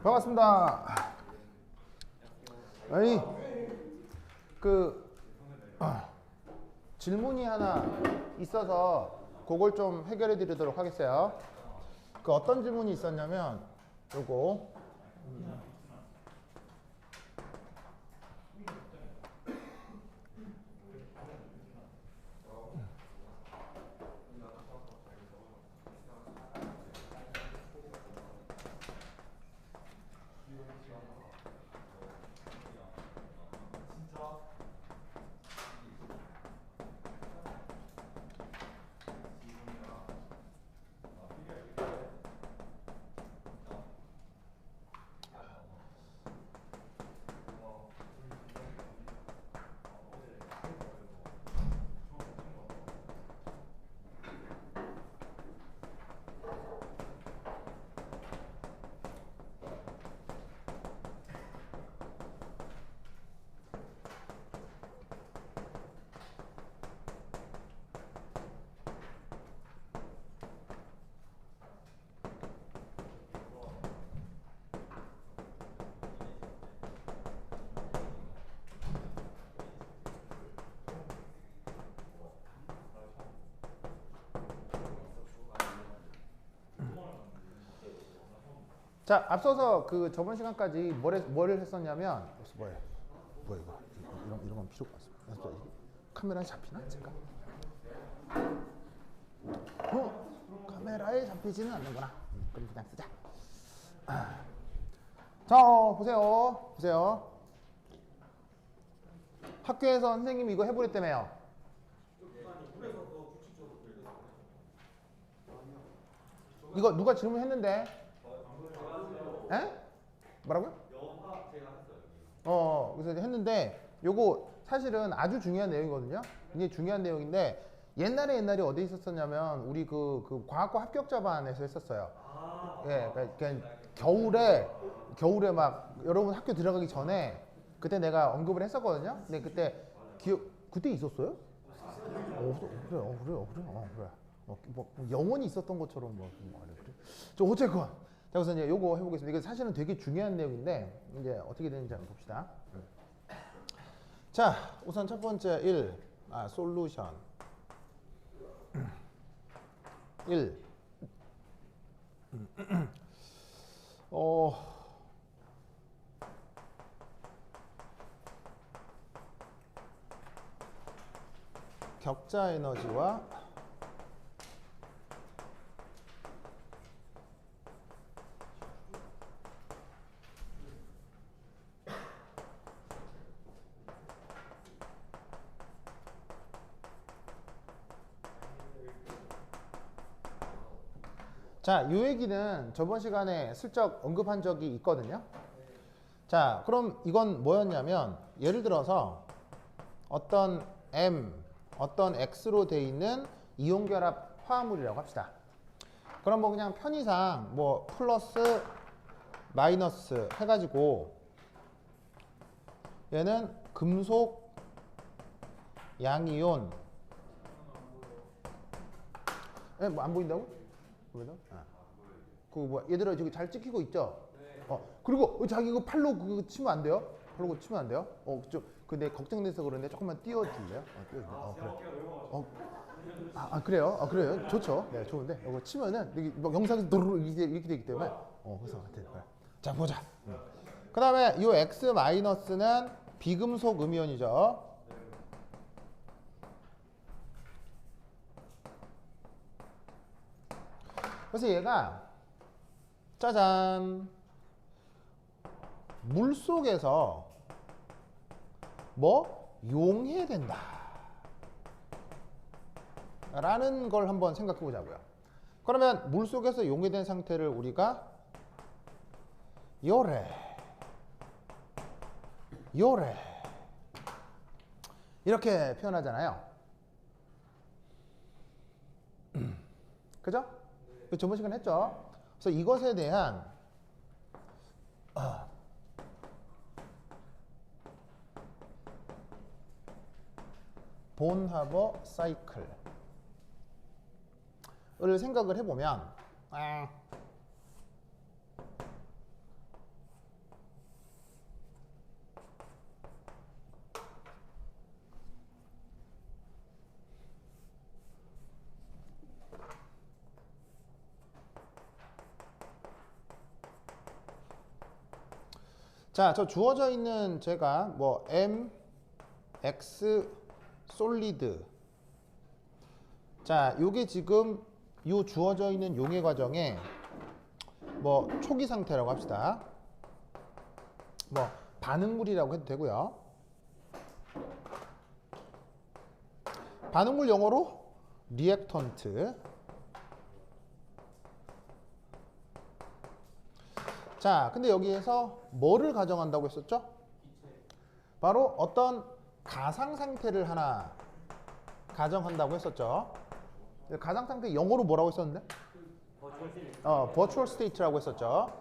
반갑습니다. 아니, 질문이 하나 있어서 그걸 좀 해결해 드리도록 하겠어요. 어떤 질문이 있었냐면, 요거. 자, 앞서서 저번 시간까지 뭘 했었냐면, 뭐야 이거 이런 건 필요가 없어. 카메라에 잡히나 제가? 카메라에 잡히지는 않는구나. 그럼 그냥 쓰자. 자, 보세요. 학교에서 선생님이 이거 해보랬다며요. 이거 누가 질문했는데? 에? 뭐라고요? 그래서 했는데 요거 사실은 아주 중요한 내용이거든요. 이게 중요한 내용인데 옛날에 어디 있었었냐면 우리 그 과학과 합격자반에서 했었어요. 예, 그러니까 겨울에 막 여러분 학교 들어가기 전에 그때 내가 언급을 했었거든요. 근데 그때 있었어요? 그래. 뭐 영원히 있었던 것처럼 그래. 어쨌건. 자, 그래서 이제 요거 해보겠습니다. 이게 사실은 되게 중요한 내용인데 이제 어떻게 되는지 한번 봅시다. 자, 우선 첫 번째 솔루션 1. 격자 에너지와 자, 이 얘기는 저번 시간에 슬쩍 언급한 적이 있거든요. 자, 그럼 이건 뭐였냐면 예를 들어서 어떤 M, 어떤 X로 돼 있는 이온결합 화합물이라고 합시다. 그럼 뭐 그냥 편의상 뭐 플러스 마이너스 해가지고 얘는 금속 양이온 뭐 안 보인다고? 보이나? 얘들아 저기 잘 찍히고 있죠? 그리고 자기 이거 팔로 치면 안 돼요? 팔로 치면 안 돼요? 근데 걱정돼서 그런데 조금만 띄워줄래요? 그래. 그래요? 그래요? 좋죠. 네, 좋은데 이거 치면은 여기 막 영상에서 도르르 이렇게 되기 때문에 그래서 그래. 자, 보자. 그 다음에 이 X 마이너스는 비금속 음이온이죠. 그래서 얘가 짜잔 물속에서 용해된다 라는 걸 한번 생각해 보자고요. 그러면 물속에서 용해된 상태를 우리가 요래 이렇게 표현하잖아요. 그죠? 저번 시간에 했죠. 그래서 이것에 대한 본하버 사이클을 생각을 해보면 자, 저 주어져 있는 제가 뭐 M, X, 솔리드. 자, 요게 지금 요 주어져 있는 용해 과정에 뭐 초기 상태라고 합시다. 뭐 반응물이라고 해도 되고요. 반응물 영어로 리액턴트. 자, 근데 여기에서 뭐를 가정한다고 했었죠? 바로 어떤 가상 상태를 하나 가정한다고 했었죠. 가상 상태 영어로 뭐라고 했었는데? virtual state라고 했었죠.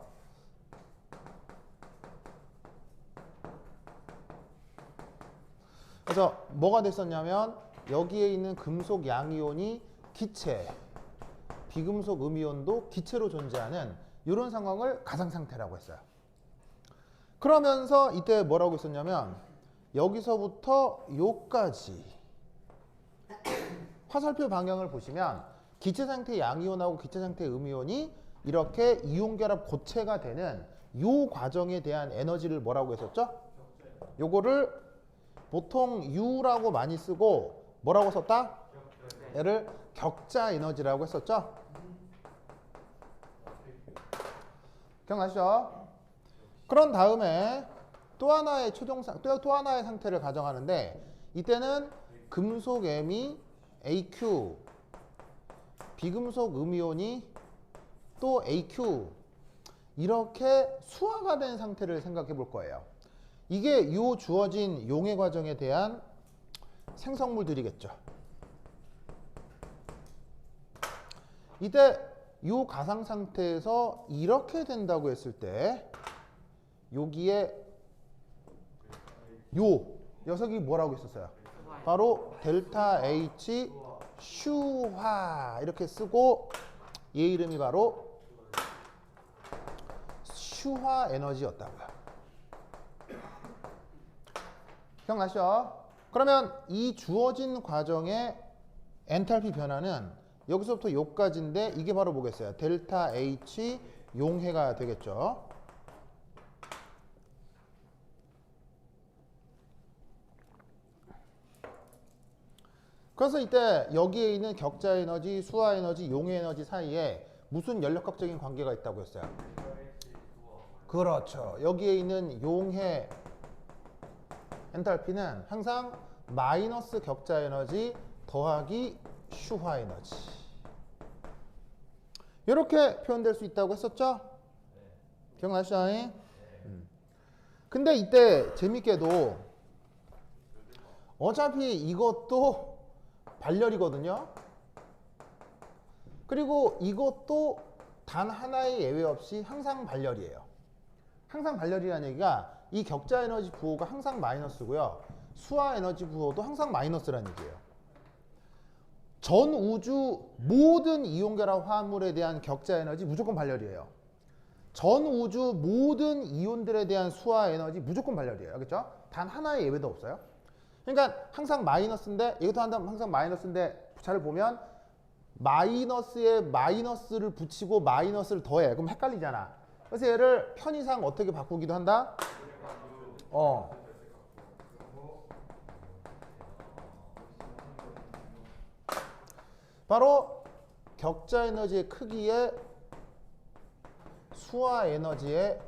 그래서 뭐가 됐었냐면 여기에 있는 금속 양이온이 기체, 비금속 음이온도 기체로 존재하는 이런 상황을 가상 상태라고 했어요. 그러면서 이때 뭐라고 했었냐면 여기서부터 요까지 화살표 방향을 보시면 기체 상태 양이온하고 기체 상태 음이온이 이렇게 이온 결합 고체가 되는 요 과정에 대한 에너지를 뭐라고 했었죠? 요거를 보통 U라고 많이 쓰고 뭐라고 썼다? 얘를 격자 에너지라고 했었죠? 기억나시죠? 그런 다음에 또 하나의 또 하나의 상태를 가정하는데 이때는 금속 M이 AQ, 비금속 음이온이 또 AQ 이렇게 수화가 된 상태를 생각해 볼 거예요. 이게 요 주어진 용해 과정에 대한 생성물들이겠죠. 이때 요 가상 상태에서 이렇게 된다고 했을 때 여기에 요 녀석이 뭐라고 했었어요? 바로 델타 H 슈화 이렇게 쓰고 얘 이름이 바로 슈화 에너지였다고요. 기억나시죠? 그러면 이 주어진 과정의 엔탈피 변화는 여기서부터 요까지인데 이게 바로 뭐겠어요? 델타 H 용해가 되겠죠. 그래서 이때 여기에 있는 격자 에너지, 수화 에너지, 용해 에너지 사이에 무슨 연력학적인 관계가 있다고 했어요? 그렇죠. 여기에 있는 용해 엔탈피는 항상 마이너스 격자 에너지 더하기 슈화 에너지 이렇게 표현될 수 있다고 했었죠? 기억나시죠? 근데 이때 재밌게도 어차피 이것도 발열이거든요. 그리고 이것도 단 하나의 예외 없이 항상 발열이에요. 항상 발열이라는 얘기가 이 격자 에너지 부호가 항상 마이너스고요. 수화 에너지 부호도 항상 마이너스라는 얘기예요. 전 우주 모든 이온 결합 화합물에 대한 격자 에너지 무조건 발열이에요. 전 우주 모든 이온들에 대한 수화 에너지 무조건 발열이에요. 알겠죠? 단 하나의 예외도 없어요. 그러니까 항상 마이너스인데 이것도 항상 마이너스인데 잘 보면 마이너스에 마이너스를 붙이고 마이너스를 더해. 그럼 헷갈리잖아. 그래서 얘를 편의상 어떻게 바꾸기도 한다? 바로 격자 에너지의 크기에 수화 에너지의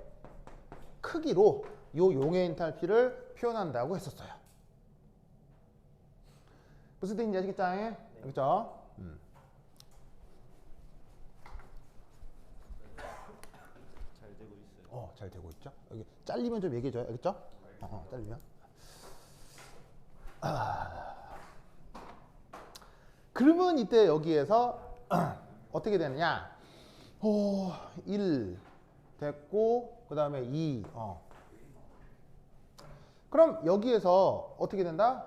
크기로 요 용해 엔탈피를 표현한다고 했었어요. 무슨 뜻인지 아시겠죠? 알겠죠? 잘 되고 있어요. 잘 되고 있죠? 여기 잘리면 좀 얘기해줘요. 알겠죠? 잘리면. 그러면 이때 여기에서 어떻게 되느냐? 1 됐고 그 다음에 2 그럼 여기에서 어떻게 된다?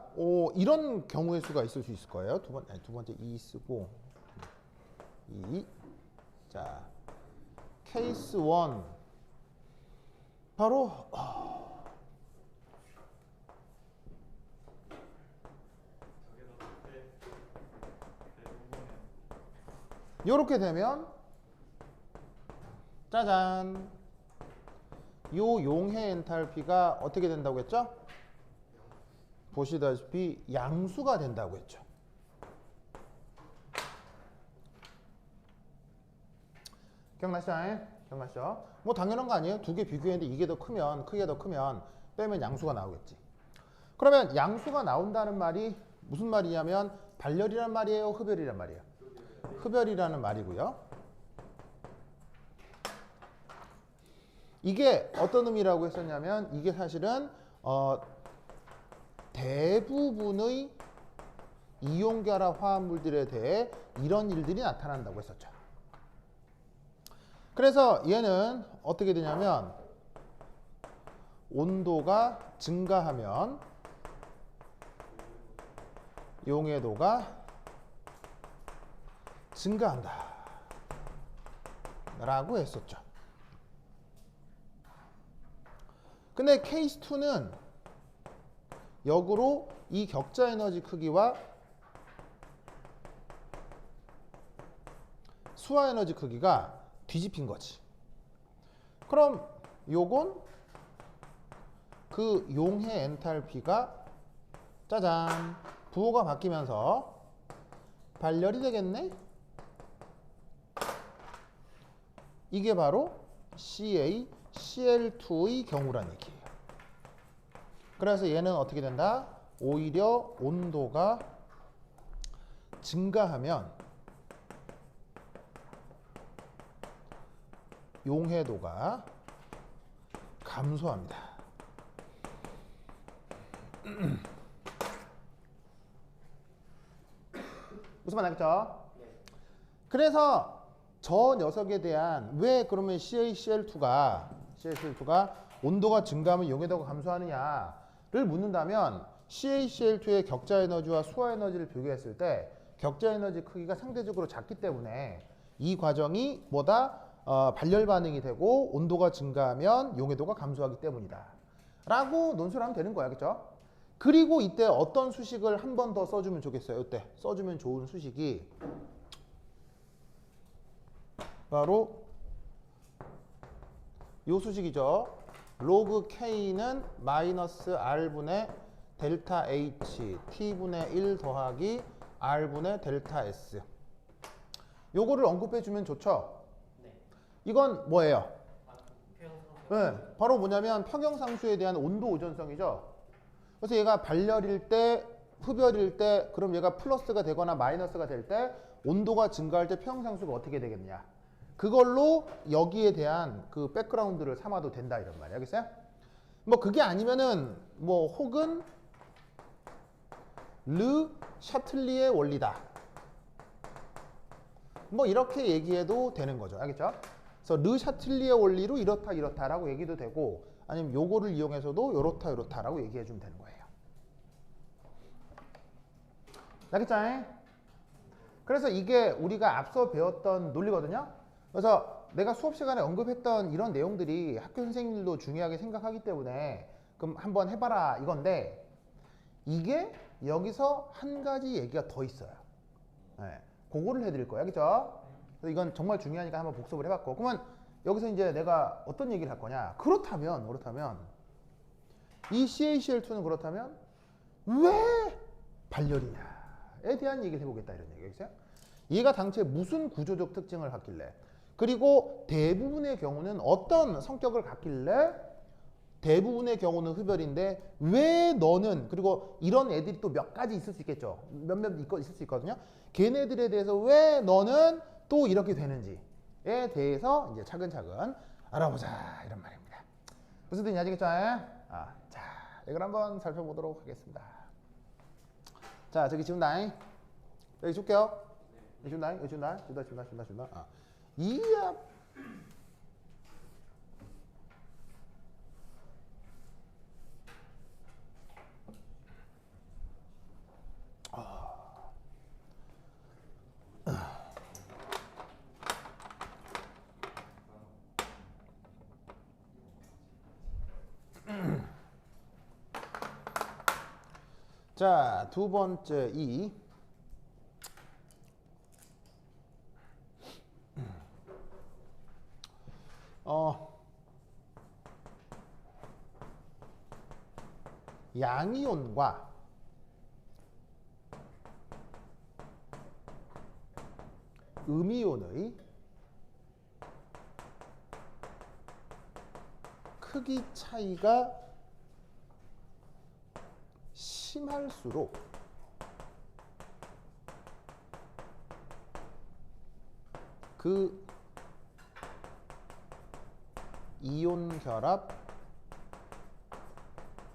이런 경우의 수가 있을 수 있을 거예요. 두 번째 2 쓰고 2. 자, 케이스 1 바로 이렇게 되면 짜잔 요 용해 엔탈피가 어떻게 된다고 했죠? 보시다시피 양수가 된다고 했죠. 기억나시죠? 기억나시죠? 뭐 당연한 거 아니에요? 두 개 비교했는데 이게 더 크면, 크게 더 크면 빼면 양수가 나오겠지. 그러면 양수가 나온다는 말이 무슨 말이냐면 발열이란 말이에요? 흡열이란 말이에요? 흡열이라는 말이고요. 이게 어떤 의미라고 했었냐면 이게 사실은 대부분의 이온결합 화합물들에 대해 이런 일들이 나타난다고 했었죠. 그래서 얘는 어떻게 되냐면 온도가 증가하면 용해도가 증가한다 라고 했었죠. 근데 케이스 2는 역으로 이 격자 에너지 크기와 수화 에너지 크기가 뒤집힌 거지. 그럼 요건 그 용해 엔탈피가 짜잔 부호가 바뀌면서 발열이 되겠네. 이게 바로 CaCl2의 경우란 얘기예요. 그래서 얘는 어떻게 된다? 오히려 온도가 증가하면 용해도가 감소합니다. 무슨 말 알겠죠? 그래서 저 녀석에 대한 왜 그러면 CaCl2가 온도가 증가하면 용해도가 감소하느냐를 묻는다면 CaCl2의 격자 에너지와 수화 에너지를 비교했을 때 격자 에너지 크기가 상대적으로 작기 때문에 이 과정이 뭐다? 발열 반응이 되고 온도가 증가하면 용해도가 감소하기 때문이다 라고 논술을 하면 되는 거야. 그렇죠? 그리고 이때 어떤 수식을 한 번 더 써주면 좋겠어요. 이때 써주면 좋은 수식이 바로 요 수식이죠. 로그 K는 마이너스 R분의 델타 H T분의 1 더하기 R분의 델타 S. 요거를 언급해 주면 좋죠. 이건 뭐예요? 네, 바로 뭐냐면 평형상수에 대한 온도 의존성이죠. 그래서 얘가 발열일 때, 흡열일 때, 그럼 얘가 플러스가 되거나 마이너스가 될 때 온도가 증가할 때 평형상수가 어떻게 되겠냐. 그걸로 여기에 대한 그 백그라운드를 삼아도 된다 이런 말이에요. 알겠어요? 뭐 그게 아니면은 뭐 혹은 르 샤틀리의 원리다. 뭐 이렇게 얘기해도 되는 거죠. 알겠죠? 그래서 르 샤틀리의 원리로 이렇다 이렇다라고 얘기도 되고 아니면 요거를 이용해서도 요렇다 요렇다라고 얘기해 주면 되는 거예요. 알겠죠? 그래서 이게 우리가 앞서 배웠던 논리거든요. 그래서 내가 수업 시간에 언급했던 이런 내용들이 학교 선생님들도 중요하게 생각하기 때문에 그럼 한번 해봐라 이건데 이게 여기서 한 가지 얘기가 더 있어요. 네, 그거를 해드릴 거예요. 알겠죠? 그래서 이건 정말 중요하니까 한번 복습을 해봤고 그러면 여기서 이제 내가 어떤 얘기를 할 거냐. 그렇다면 이 CaCl2는 그렇다면 왜 발열이냐에 대한 얘기를 해보겠다 이런 얘기겠어요. 얘가 당초에 무슨 구조적 특징을 갖길래 그리고 대부분의 경우는 어떤 성격을 갖길래 대부분의 경우는 흡열인데 왜 너는 그리고 이런 애들이 또 몇 가지 있을 수 있겠죠. 몇몇 있을 수 있거든요. 걔네들에 대해서 왜 너는 또 이렇게 되는지에 대해서 이제 차근차근 알아보자 이런 말입니다. 무슨 뜻인지 아시겠죠? 자, 이걸 한번 살펴보도록 하겠습니다. 자, 저기 지운다. 여기 줄게요. 여기 준다. 이야. 자, 두 번째 이 양이온과 음이온의 크기 차이가 심할수록 그 이온 결합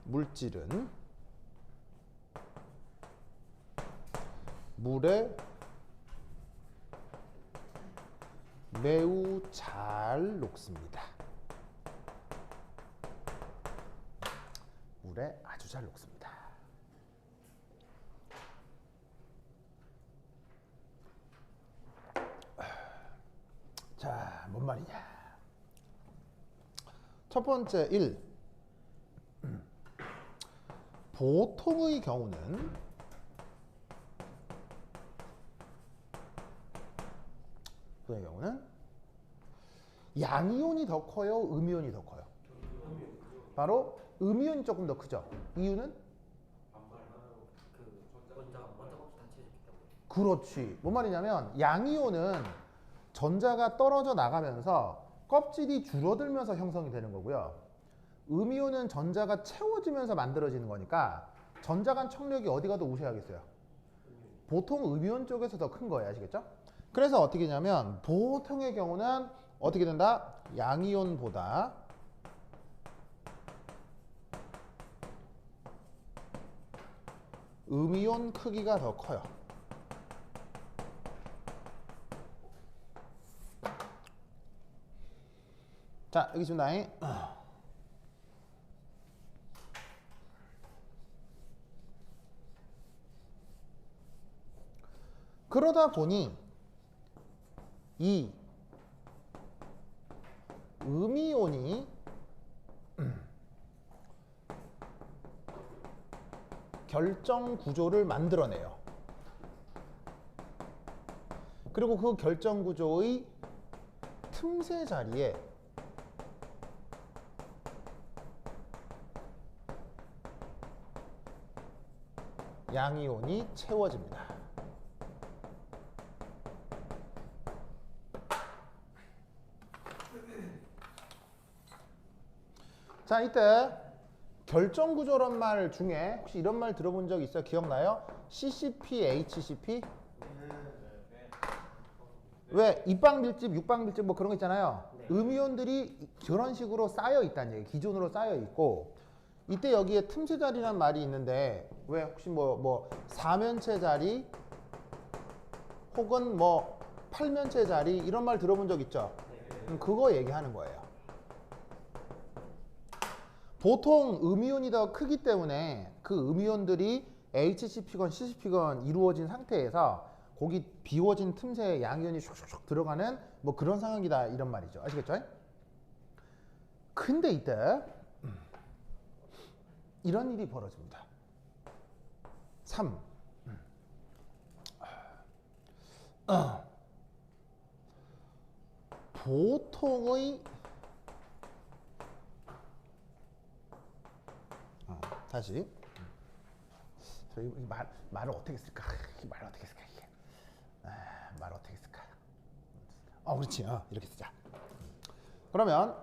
물질은 물에 매우 잘 녹습니다. 물에 아주 잘 녹습니다. 자, 뭔 말이냐? 첫 번째 1. 보통의 경우는 양이온이 더 커요? 음이온이 더 커요? 바로 음이온이 조금 더 크죠. 이유는? 그렇지. 뭔 말이냐면 양이온은 전자가 떨어져 나가면서 껍질이 줄어들면서 형성이 되는 거고요. 음이온은 전자가 채워지면서 만들어지는 거니까 전자 간 trọng力이 어디가 더 우세하겠어요? 보통 음이온 쪽에서 더 큰 거예요. 아시겠죠? 그래서 어떻게 되냐면 보통의 경우는 어떻게 된다? 양이온보다 음이온 크기가 더 커요. 자, 여기 지금 나이 그러다 보니 이 음이온이 결정 구조를 만들어내요. 그리고 그 결정 구조의 틈새 자리에 양이온이 채워집니다. 자, 이때 결정구조란 말 중에 혹시 이런 말 들어본 적 있어요? 기억나요? CCP, HCP? 왜? 입방밀집, 육방밀집 뭐 그런 거 있잖아요. 음이온들이 저런 식으로 쌓여 있다는 얘기, 기존으로 쌓여 있고, 이때 여기에 틈새 자리란 말이 있는데, 왜 혹시 뭐 사면체 자리 혹은 뭐 팔면체 자리 이런 말 들어본 적 있죠? 그거 얘기하는 거예요. 보통 음이온이 더 크기 때문에 그 음이온들이 HCP건 CCP건 이루어진 상태에서 거기 비워진 틈새에 양이온이 슉슉슉 들어가는 뭐 그런 상황이다 이런 말이죠. 아시겠죠? 근데 이때 이런 일이 벌어집니다. 3. 보통의 다시 저희 말을 어떻게 쓸까? 말을 어떻게 쓸까 이게? 말을 어떻게 쓸까? 그렇지. 이렇게 쓰자. 그러면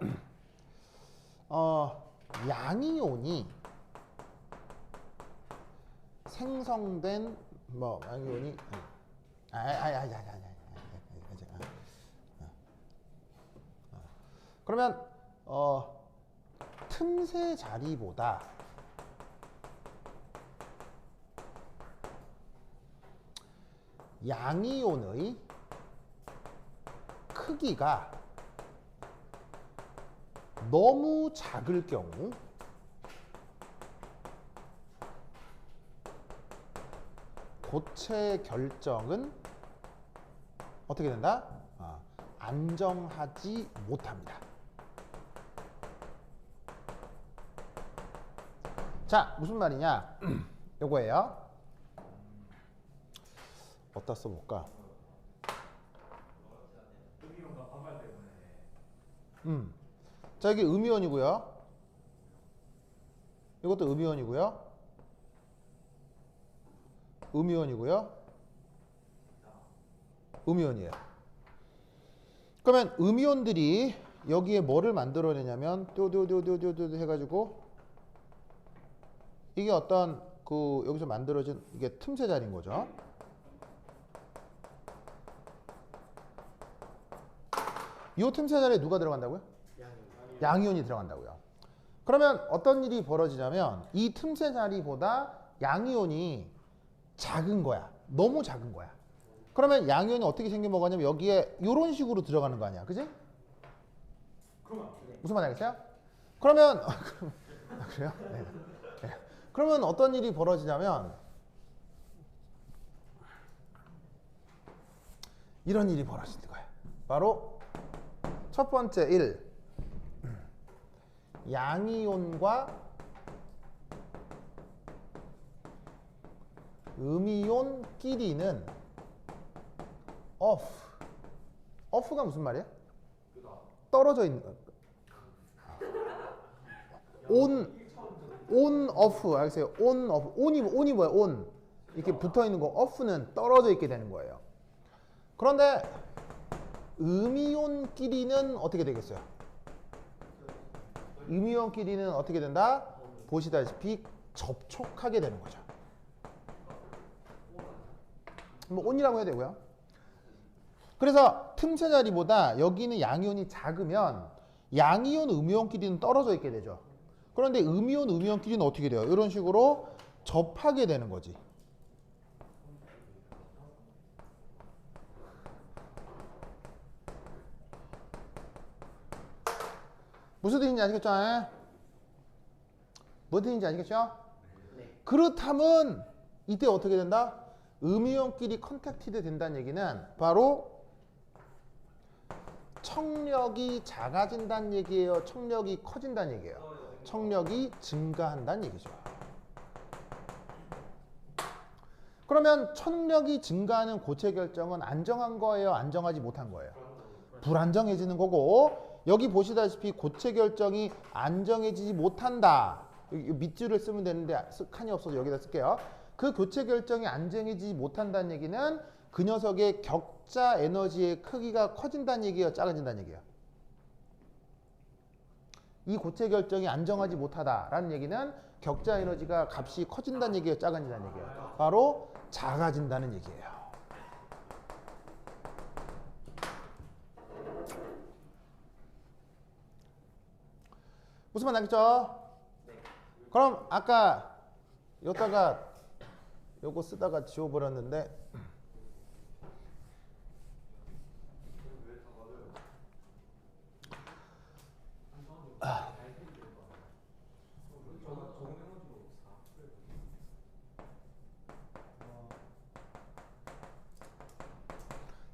양이온이 생성된 뭐 양이온이 그러면 틈새 자리보다 양이온의 크기가 너무 작을 경우 고체 결정은 어떻게 된다? 안정하지 못합니다. 자, 무슨 말이냐? 요거예요. 어디다 써볼까? 자, 여기 음이온이고요. 이것도 음이온이고요. 음이온이고요. 음이온이에요. 그러면 음이온들이 여기에 뭐를 만들어내냐면 뚜두두두두두 해가지고 이게 어떤 그 여기서 만들어진 이게 틈새 자리인 거죠. 이 틈새 자리에 누가 들어간다고요? 양이온이 들어간다고요. 그러면 어떤 일이 벌어지냐면 이 틈새 자리보다 양이온이 작은 거야. 너무 작은 거야. 그러면 양이온이 어떻게 생겨먹었냐면 여기에 이런 식으로 들어가는 거 아니야. 그지? 무슨 말 알겠어요? 그러면 그래요? 네. 네. 그러면 어떤 일이 벌어지냐면 이런 일이 벌어지는 거예요. 바로 첫 번째 1. 양이온과 음이온끼리는 off가 무슨 말이에요? 떨어져 있는 on off 알겠어요? on off on이 뭐야? on 이렇게 붙어 있는 거 off는 떨어져 있게 되는 거예요. 그런데 음이온끼리는 어떻게 되겠어요? 음이온끼리는 어떻게 된다? 보시다시피 접촉하게 되는 거죠. 뭐 on이라고 해야 되고요. 그래서 틈새 자리보다 여기는 양이온이 작으면 양이온, 음이온끼리는 떨어져 있게 되죠. 그런데 음이온, 음이온끼리는 어떻게 돼요? 이런 식으로 접하게 되는 거지. 무슨 뜻인지 아시겠죠? 무슨 뜻인지 아시겠죠? 네. 그렇다면 이때 어떻게 된다? 음이온끼리 컨택티드 된다는 얘기는 바로 청력이 작아진다는 얘기예요? 청력이 커진다는 얘기예요? 청력이 증가한다는 얘기죠. 그러면 청력이 증가하는 고체 결정은 안정한 거예요? 안정하지 못한 거예요? 불안정해지는 거고 여기 보시다시피 고체 결정이 안정해지지 못한다. 밑줄을 쓰면 되는데 칸이 없어서 여기다 쓸게요. 그 교체 결정이 안정해지지 못한다는 얘기는 그 녀석의 격자 에너지의 크기가 커진다는 얘기예요? 작아진다는 얘기예요? 이 고체 결정이 안정하지 못하다라는 얘기는 격자 에너지가 값이 커진다는 얘기예요? 작아진다는 얘기예요? 바로 작아진다는 얘기예요. 무슨 말 나겠죠? 그럼 아까 여기다가 요거 쓰다가 지워버렸는데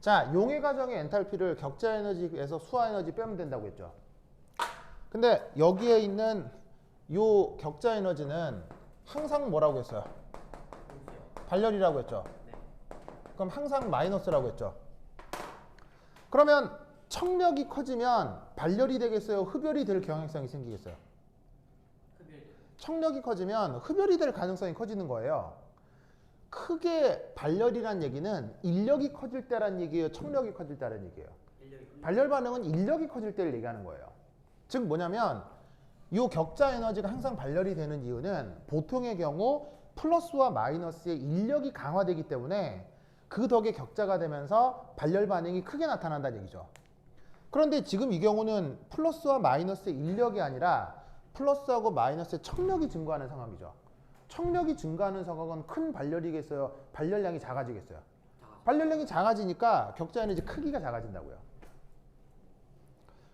자, 용해 과정의 엔탈피를 격자 에너지에서 수화 에너지 빼면 된다고 했죠. 근데 여기에 있는 요 격자 에너지는 항상 뭐라고 했어요? 발열이라고 했죠. 그럼 항상 마이너스라고 했죠. 그러면 청력이 커지면 발열이 되겠어요? 흡열이 될 경향성이 생기겠어요? 청력이 커지면 흡열이 될 가능성이 커지는 거예요. 크게 발열이란 얘기는 인력이 커질 때란 얘기예요? 청력이 커질 때란 얘기예요? 발열 반응은 인력이 커질 때를 얘기하는 거예요. 즉 뭐냐면 이 격자 에너지가 항상 발열이 되는 이유는 보통의 경우 플러스와 마이너스의 인력이 강화되기 때문에 그 덕에 격자가 되면서 발열 반응이 크게 나타난다는 얘기죠. 그런데 지금 이 경우는 플러스와 마이너스의 인력이 아니라 플러스하고 마이너스의 청력이 증가하는 상황이죠. 청력이 증가하는 상황은 큰 발열이겠어요? 발열량이 작아지겠어요? 발열량이 작아지니까 격자 에너지 크기가 작아진다고요.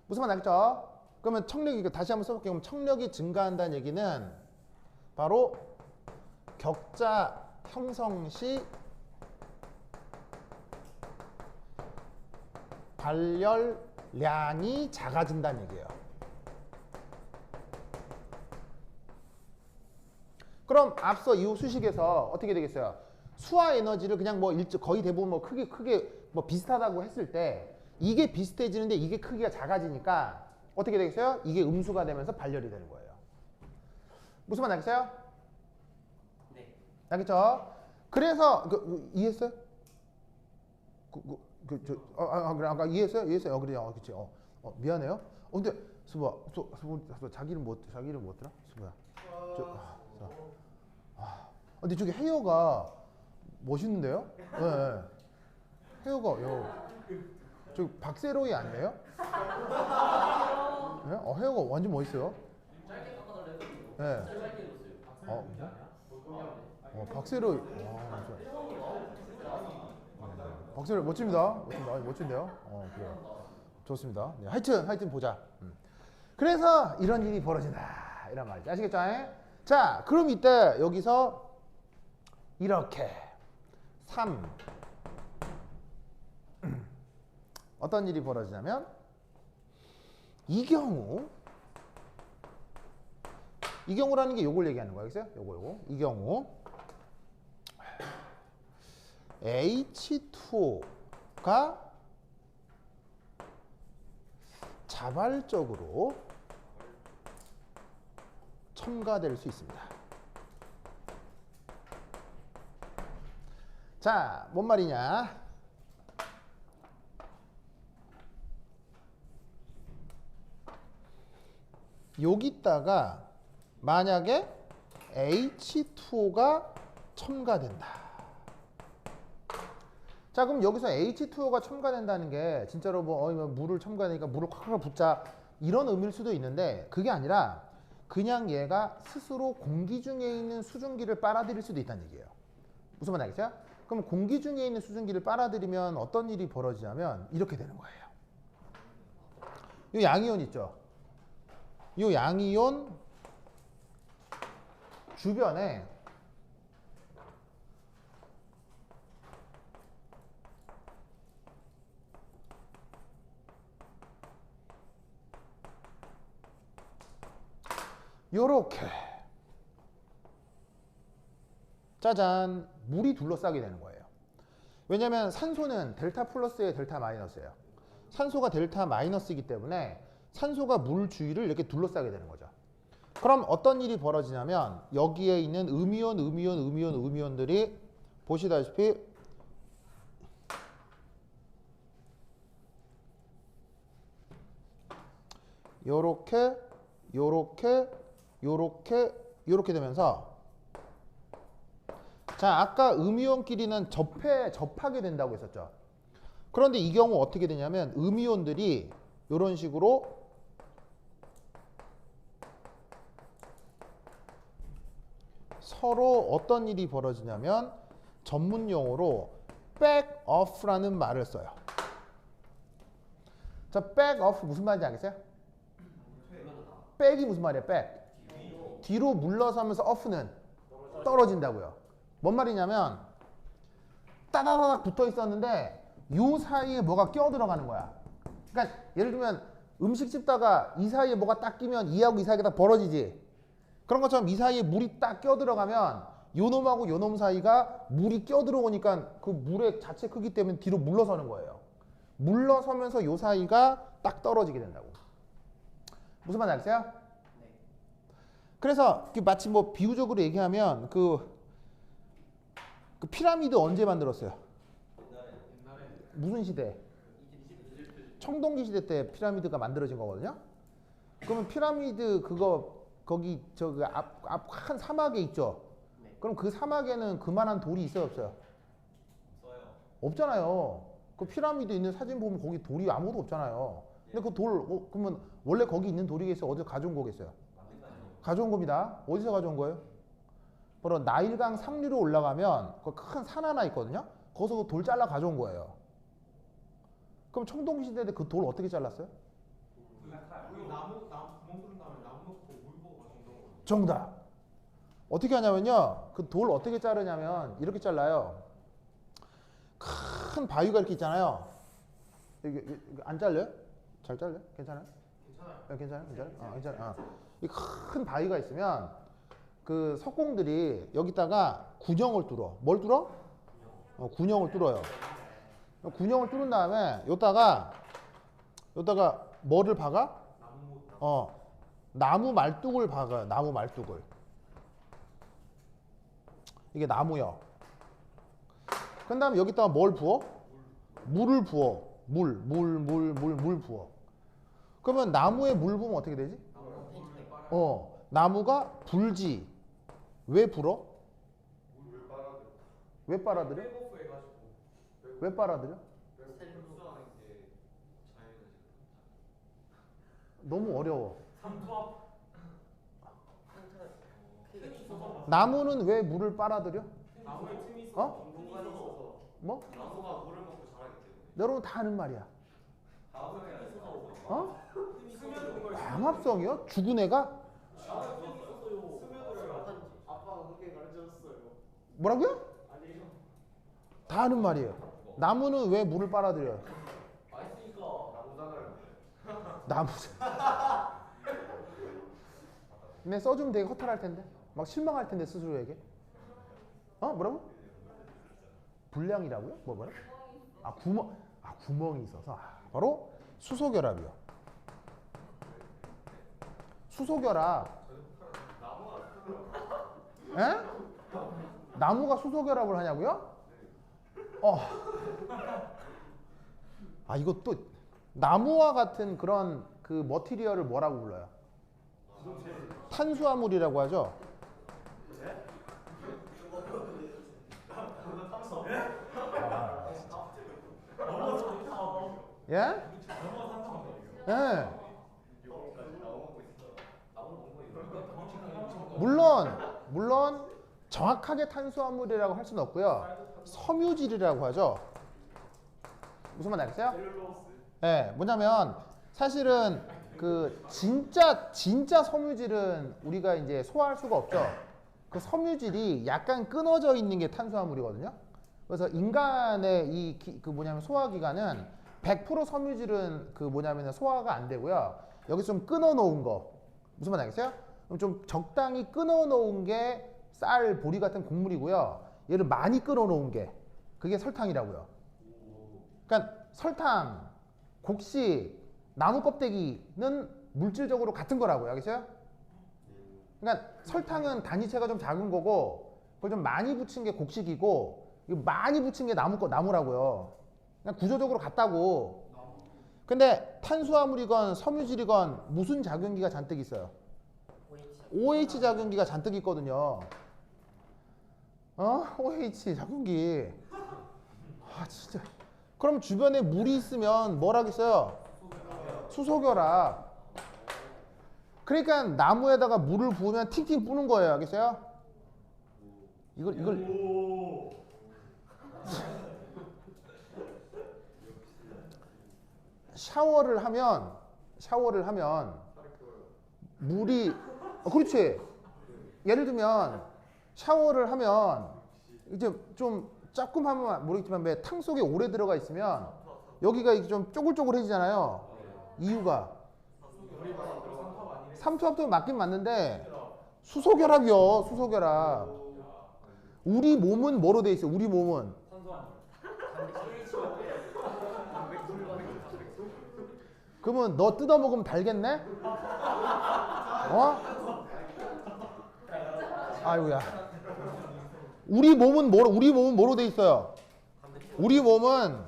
무슨 말 알겠죠? 그러면 청력이 다시 한번 써볼게요. 그럼 청력이 증가한다는 얘기는 바로 격자 형성 시 발열량이 작아진다는 얘기예요. 그럼 앞서 이 수식에서 어떻게 되겠어요? 수화 에너지를 그냥 뭐 거의 대부분 뭐 크게 뭐 비슷하다고 했을 때 이게 비슷해지는데 이게 크기가 작아지니까 어떻게 되겠어요? 이게 음수가 되면서 발열이 되는 거예요. 무슨 말 알겠어요? 네. 알겠죠? 그래서 이해했어요? 그래 아까 이해했어요? 이해했어요? 그래 그치. 미안해요. 근데 수보 자기 이름 뭐였더라? 수보야. 근데 저기 헤어가 멋있는데요? 네. 헤어가 저 박세로이 아니에요? 네? 헤어가 완전 멋있어요. 네. 박세로이. 박세로이 멋집니다. 멋진데요? 그래요. 좋습니다. 네, 하여튼 보자. 그래서 이런 일이 벌어진다. 이런 말이죠. 아시겠죠? 자, 그럼 이때 여기서 이렇게 3 어떤 일이 벌어지냐면 이 경우라는 게 요걸 얘기하는 거야. 알겠어요? 요거. 이 경우 H2O가 자발적으로 첨가될 수 있습니다. 자, 뭔 말이냐? 여기다가 만약에 H2O가 첨가된다. 자, 그럼 여기서 H2O가 첨가된다는 게 진짜로 물을 첨가하니까 물을 콱콱 붓자 이런 의미일 수도 있는데 그게 아니라 그냥 얘가 스스로 공기 중에 있는 수증기를 빨아들일 수도 있다는 얘기예요. 무슨 말 알겠어요? 그럼 공기 중에 있는 수증기를 빨아들이면 어떤 일이 벌어지냐면 이렇게 되는 거예요. 이 양이온 있죠? 이 양이온 주변에 요렇게 짜잔 물이 둘러싸게 되는 거예요. 왜냐하면 산소는 델타 플러스에 델타 마이너스예요. 산소가 델타 마이너스이기 때문에 산소가 물 주위를 이렇게 둘러싸게 되는 거죠. 그럼 어떤 일이 벌어지냐면 여기에 있는 음이온들이 보시다시피 요렇게 되면서 자, 아까 음이온끼리는 접하게 된다고 했었죠. 그런데 이 경우 어떻게 되냐면 음이온들이 이런 식으로 서로 어떤 일이 벌어지냐면 전문 용어로 백오프라는 말을 써요. 자, 백오프 무슨 말인지 알겠어요? 백이 무슨 말이에요? 백. 뒤로 물러서면서 off는 떨어진다고요. 뭔 말이냐면 따다다닥 붙어 있었는데 요 사이에 뭐가 끼어 들어가는 거야. 그러니까 예를 들면 음식 씹다가 이 사이에 뭐가 딱 끼면 이하고 이 사이가 딱 벌어지지. 그런 것처럼 이 사이에 물이 딱 끼어 들어가면 요놈하고 요놈 사이가 물이 끼어 들어오니까 그 물의 자체 크기 때문에 뒤로 물러서는 거예요. 물러서면서 요 사이가 딱 떨어지게 된다고. 무슨 말인지 알겠어요? 네. 그래서 마치 뭐 비유적으로 얘기하면 그 피라미드 언제 만들었어요? 옛날에. 무슨 시대? 청동기 시대 때 피라미드가 만들어진 거거든요. 그러면 피라미드 거기 앞 한 사막에 있죠. 네. 그럼 그 사막에는 그만한 돌이 있어요, 없어요? 없어요. 없잖아요. 그 피라미드 있는 사진 보면 거기 돌이 아무것도 없잖아요. 근데 그 돌 그러면 원래 거기 있는 돌이겠어요? 어디서 가져온 거겠어요? 가져온 겁니다. 어디서 가져온 거예요? 바로 나일강 상류로 올라가면 그 큰 산 하나 있거든요. 거기서 그 돌 잘라 가져온 거예요. 그럼 청동기 시대 때 그 돌 어떻게 잘랐어요? 나무 구멍 뚫은 다음에 나무 넣고 물 부어 가지고 넣은 거예요. 정답. 어떻게 하냐면요. 그 돌 어떻게 자르냐면 이렇게 잘라요. 큰 바위가 이렇게 있잖아요. 이게 안 잘려요? 잘 잘려요? 괜찮아요? 괜찮아요. 괜찮아요? 이 큰 바위가 있으면 그 석공들이 여기다가 군형을 뚫어. 뭘 뚫어? 군형을 뚫어요. 군형을 뚫은 다음에 여기다가 뭐를 박아? 나무 말뚝을 박아요. 나무 말뚝을. 이게 나무요. 그 다음에 여기다가 뭘 부어? 물을 부어. 물 부어. 그러면 나무에 물 부으면 어떻게 되지? 나무가 불지. 왜 불어? 왜 빨아들여? 백오프 해가지고. 왜 빨아들여? 흡수하는 게 자연에서 너무 어려워. 삼투압. 나무는 왜 물을 빨아들여? 나무에 틈이 있어. 공간이 있어서 뭐? 나무가 물을 먹고 자라기 때문에. 여러분 다 아는 말이야. 나무가 있어서 어? 스며드는 걸. 광합성이요? 죽은 애가? 나무에 틈이 있어서요. 스며들어요. 아빠가 그렇게 가르쳤어요. 뭐라고요? 아니에요. 다 아는 말이에요. 나무는 왜 물을 빨아들여요? 맛있으니까. 나무잖아요. 나무. 근데 써주면 되게 허탈할 텐데. 막 실망할 텐데 스스로에게. 뭐라고? 불량이라고요? 뭐라? 구멍이 있어서. 바로 수소결합이요. 수소결합. 에? 나무가 수소결합을 하냐고요? 이것도 나무와 같은 그런 그 머티리얼을 뭐라고 불러요? 탄수화물이라고 하죠. 예? 예. 물론 정확하게 탄수화물이라고 할 수는 없고요. 섬유질이라고 하죠. 무슨 말 알겠어요? 예, 뭐냐면 사실은 그 진짜 섬유질은 우리가 이제 소화할 수가 없죠. 그 섬유질이 약간 끊어져 있는 게 탄수화물이거든요. 그래서 인간의 그 뭐냐면 소화기관은 100% 섬유질은 그 뭐냐면 소화가 안 되고요. 여기서 좀 끊어 놓은 거. 무슨 말 알겠어요? 그럼 좀 적당히 끊어 놓은 게 쌀, 보리 같은 곡물이고요. 얘를 많이 끊어 놓은 게 그게 설탕이라고요. 그러니까 설탕, 곡식, 나무 껍데기는 물질적으로 같은 거라고요. 알겠어요? 그러니까 설탕은 단위체가 좀 작은 거고 그걸 좀 많이 붙인 게 곡식이고 많이 붙인 게 나무라고요. 그냥 구조적으로 같다고. 근데 탄수화물이건 섬유질이건 무슨 작용기가 잔뜩 있어요? OH 작용기가 잔뜩 있거든요. OH 작용기. 진짜. 그럼 주변에 물이 있으면 뭘 하겠어요? 수소결합. 그러니까 나무에다가 물을 부으면 팅팅 뿌는 거예요. 알겠어요? 이걸 샤워를 하면 물이 그렇지. 예를 들면 샤워를 하면 이제 좀 조금 하면 모르겠지만 왜 탕 속에 오래 들어가 있으면 여기가 이제 좀 쪼글쪼글해지잖아요. 이유가 삼투압도 맞긴 맞는데 수소결합이요. 수소결합. 우리 몸은 뭐로 돼 있어요? 우리 몸은 그러면 너 뜯어 먹으면 달겠네? 아이고야. 우리 몸은 뭐로 돼 있어요? 우리 몸은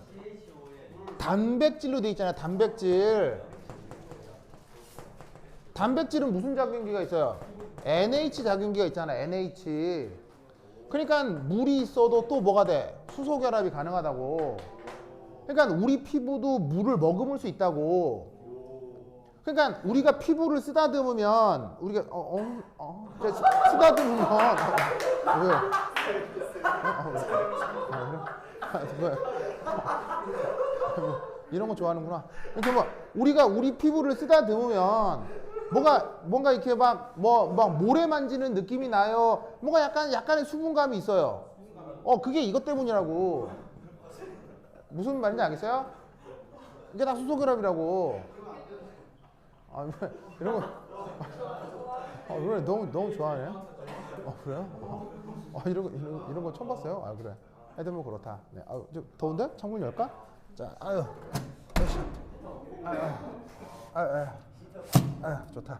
단백질로 돼 있잖아요. 단백질은 무슨 작용기가 있어요? NH 작용기가 있잖아요. NH. 그러니까 물이 있어도 또 뭐가 돼? 수소결합이 가능하다고. 그러니까 우리 피부도 물을 머금을 수 있다고. 그러니까 우리가 피부를 쓰다듬으면 우리가 쓰다듬으면 왜? 이런 거 좋아하는구나. 이렇게 뭐 우리가 우리 피부를 쓰다듬으면 뭔가 이렇게 막 모래 만지는 느낌이 나요. 뭔가 약간의 수분감이 있어요. 그게 이것 때문이라고. 무슨 말인지 알겠어요? 이게 다 수소결합이라고. 이런 거. 그래 너무 좋아하네. 그래요? 이런 거 처음 봤어요. 그래. 애들 뭐 그렇다. 네. 좀 더운데? 창문 열까? 자, 좋다.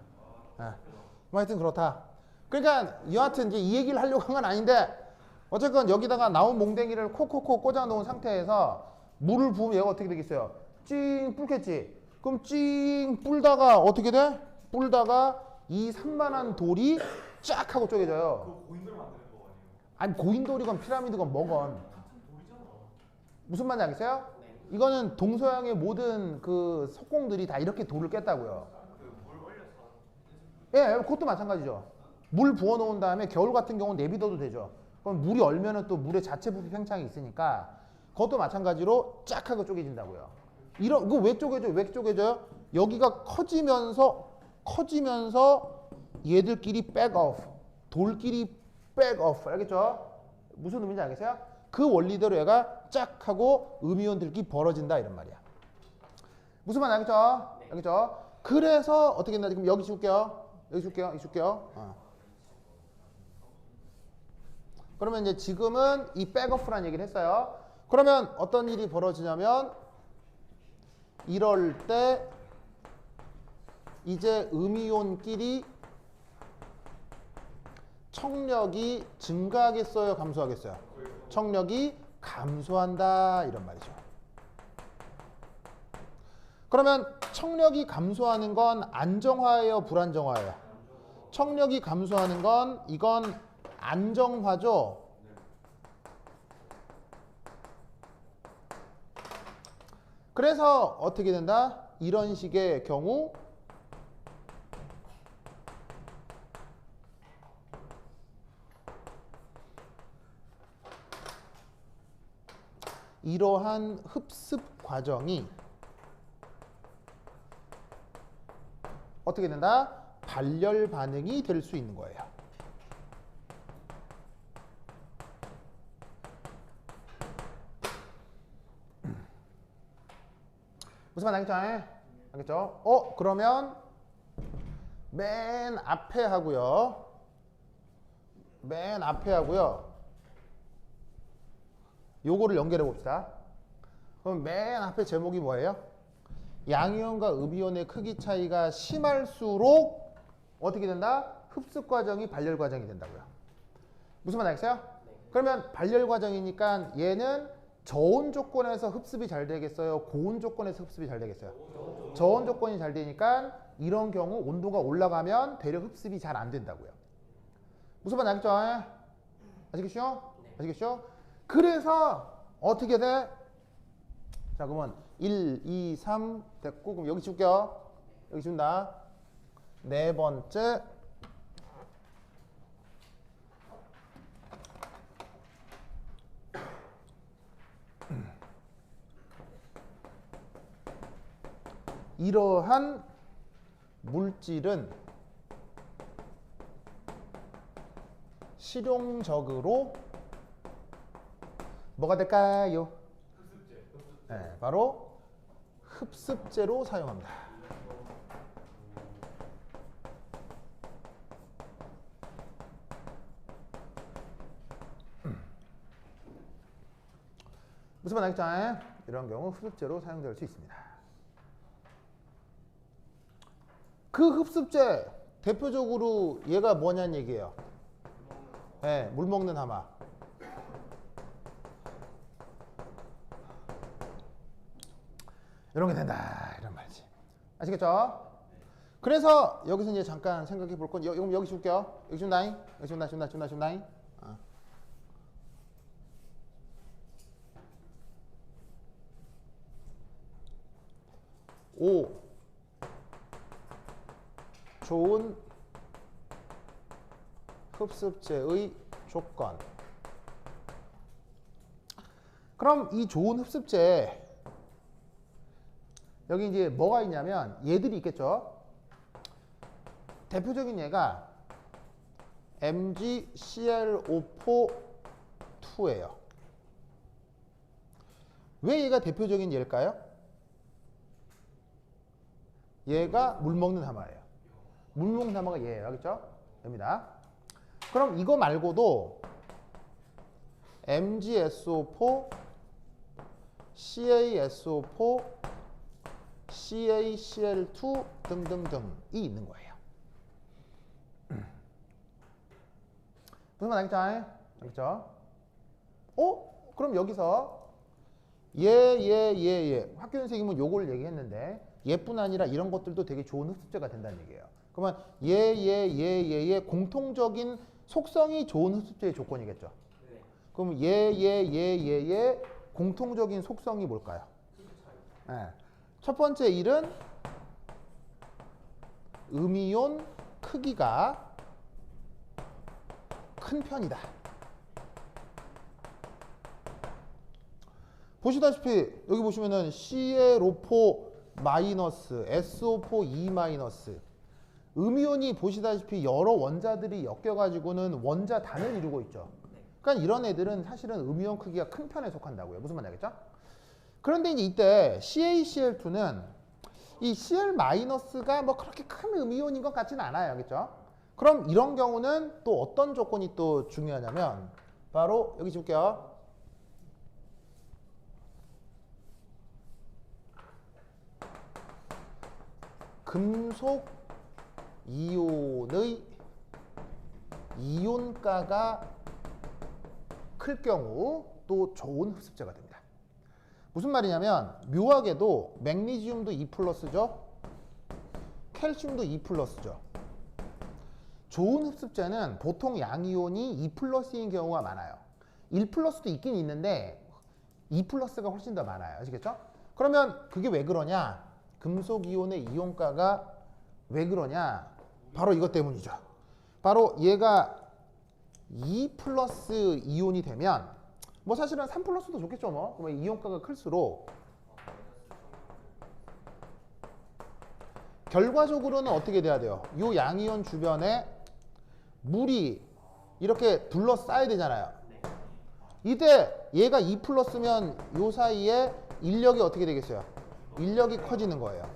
뭐 하여튼 그렇다. 그러니까 여하튼 이제 이 얘기를 하려고 한 건 아닌데 어쨌건 여기다가 나온 몽댕이를 콕콕콕 꽂아 놓은 상태에서 물을 부으면 얘가 어떻게 되겠어요? 찡 불겠지. 그럼 찡 불다가 어떻게 돼? 불다가 이 산만한 돌이 쫙 하고 쪼개져요. 그거 고인돌 만드는 거 아니에요? 아니 고인돌이건 피라미드건 뭐건 같은 돌이잖아. 무슨 말인지 알겠어요? 이거는 동서양의 모든 그 석공들이 다 이렇게 돌을 깼다고요. 그물 얼려서 예, 그것도 마찬가지죠. 물 부어 놓은 다음에 겨울 같은 경우는 내비둬도 되죠. 그럼 물이 얼면은 또 물의 자체 부피 팽창이 있으니까 그것도 마찬가지로 쫙 하고 쪼개진다고요. 이런 그거 왜 쪼개져요? 왜 쪼개져요? 여기가 커지면서 얘들끼리 back off, 돌끼리 back off, 알겠죠? 무슨 의미인지 알겠어요? 그 원리대로 얘가 쫙 하고 음이온들끼리 벌어진다 이런 말이야. 무슨 말 알겠죠? 알겠죠? 그래서 어떻게 했나 지금 여기 줄게요. 여기 줄게요. 그러면 이제 지금은 이 백오프라는 얘기를 했어요. 그러면 어떤 일이 벌어지냐면 이럴 때 이제 음이온끼리 청력이 증가하겠어요? 감소하겠어요? 청력이 감소한다 이런 말이죠. 그러면 청력이 감소하는 건 안정화예요? 불안정화예요? 청력이 감소하는 건 이건 안정화죠. 그래서 어떻게 된다? 이런 식의 경우 이러한 흡습 과정이 어떻게 된다? 발열 반응이 될 수 있는 거예요. 무슨 말 알겠죠? 알겠죠? 그러면 맨 앞에 하고요. 요거를 연결해 봅시다. 그럼 맨 앞에 제목이 뭐예요? 양이온과 음이온의 크기 차이가 심할수록 어떻게 된다? 흡습 과정이 발열 과정이 된다고요. 무슨 말 알겠어요? 그러면 발열 과정이니까 얘는 저온 조건에서 흡습이 잘 되겠어요? 고온 조건에서 흡습이 잘 되겠어요? 저온 조건이 잘 되니까 이런 경우 온도가 올라가면 되려 흡습이 잘 안 된다고요. 무슨 말 알겠죠? 아시겠죠? 그래서 어떻게 돼? 자, 그러면 1, 2, 3 됐고 그럼 여기 줄게요. 여기 준다. 네 번째 이러한 물질은 실용적으로 뭐가 될까요? 네, 바로 흡습제로 사용합니다. 무슨 말 알겠죠? 이런 경우 흡습제로 사용될 수 있습니다. 그 흡습제 대표적으로 얘가 뭐냐는 얘기예요. 네, 물 먹는 하마. 이런 게 된다 이런 말이지. 아시겠죠? 그래서 여기서 이제 잠깐 생각해 볼 건 여기 줄게요. 여기 준다잉. 여기 준다잉. 5 좋은 흡습제의 조건. 그럼 이 좋은 흡습제 여기 이제 뭐가 있냐면 얘들이 있겠죠. 대표적인 얘가 MgClO4-2예요. 왜 얘가 대표적인 얘일까요? 얘가 물 먹는 하마예요. 물 먹는 하마가 얘예요. 알겠죠? 됩니다. 그럼 이거 말고도 MgSO4, CaSO4, CaCl2 등등등이 있는 거예요. 무슨 말 알겠죠? 알겠죠? 그럼 여기서 얘. 학교 선생님은 요걸 얘기했는데 얘뿐 아니라 이런 것들도 되게 좋은 흡수제가 된다는 얘기예요. 그러면 얘의 공통적인 속성이 좋은 흡수제의 조건이겠죠. 네. 그럼 얘의 공통적인 속성이 뭘까요? 네. 첫 번째 일은 음이온 크기가 큰 편이다. 보시다시피 여기 보시면은 CaO4 마이너스 SO4 E 마이너스 음이온이 보시다시피 여러 원자들이 엮여가지고는 원자 단을 이루고 있죠. 그러니까 이런 애들은 사실은 음이온 크기가 큰 편에 속한다고요. 무슨 말인지 알겠죠? 그런데 이제 이때 CaCl2는 이 Cl-가 뭐 그렇게 큰 음이온인 것 같지는 않아요. 알겠죠? 그럼 이런 경우는 또 어떤 조건이 또 중요하냐면 바로 여기 볼게요. 금속 이온의 이온가가 클 경우 또 좋은 흡습제가 됩니다. 무슨 말이냐면 묘하게도 맥니지움도 E+죠. 칼슘도 E+죠. 좋은 흡습제는 보통 양이온이 E+인 경우가 많아요. 1+도 있긴 있는데 E+가 훨씬 더 많아요. 아시겠죠? 그러면 그게 왜 그러냐? 금속 이온의 이온가가 왜 그러냐? 바로 이것 때문이죠. 바로 얘가 E+ 이온이 되면 뭐 사실은 3+도 좋겠죠. 뭐 그러면 이온가가 클수록 결과적으로는 어떻게 돼야 돼요? 이 양이온 주변에 물이 이렇게 둘러싸야 되잖아요. 이때 얘가 E+면 요 사이에 인력이 어떻게 되겠어요? 인력이 커지는 거예요.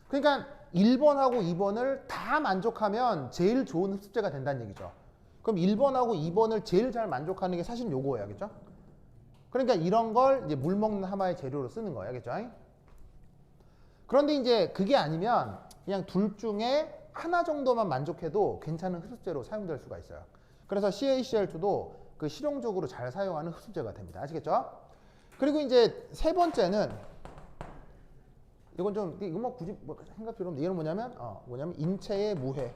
그러니까 1번하고 2번을 다 만족하면 제일 좋은 흡습제가 된다는 얘기죠. 그럼 1번하고 2번을 제일 잘 만족하는 게 사실 요거예요. 알겠죠? 그러니까 이런 걸 이제 물 먹는 하마의 재료로 쓰는 거예요. 알겠죠? 그런데 이제 그게 아니면 그냥 둘 중에 하나 정도만 만족해도 괜찮은 흡습제로 사용될 수가 있어요. 그래서 CaCl2도 그 실용적으로 잘 사용하는 흡습제가 됩니다. 아시겠죠? 그리고 이제 세 번째는 이건 좀 이건 뭐 굳이 뭐 생각 필요 없는데 얘는 뭐냐면 인체의 무해.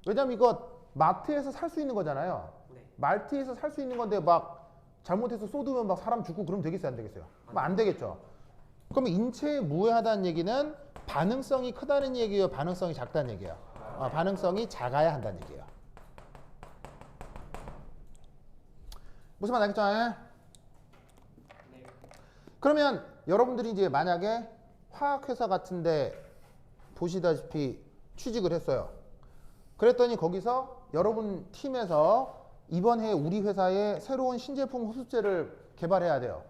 왜냐면 이거 마트에서 살 수 있는 거잖아요. 네. 마트에서 살 수 있는 건데 막 잘못해서 쏟으면 막 사람 죽고 그러면 되겠어요, 안 되겠어요? 뭐 안 되겠죠. 그러면 인체에 무해하다는 얘기는 반응성이 크다는 얘기예요, 반응성이 작다는 얘기예요. 반응성이 작아야 한다는 얘기예요. 무슨 말 알겠죠? 네. 그러면 여러분들이 이제 만약에 화학회사 같은데 보시다시피 취직을 했어요. 그랬더니 거기서 여러분 팀에서 이번 해 우리 회사에 새로운 신제품 흡수제를 개발해야 돼요.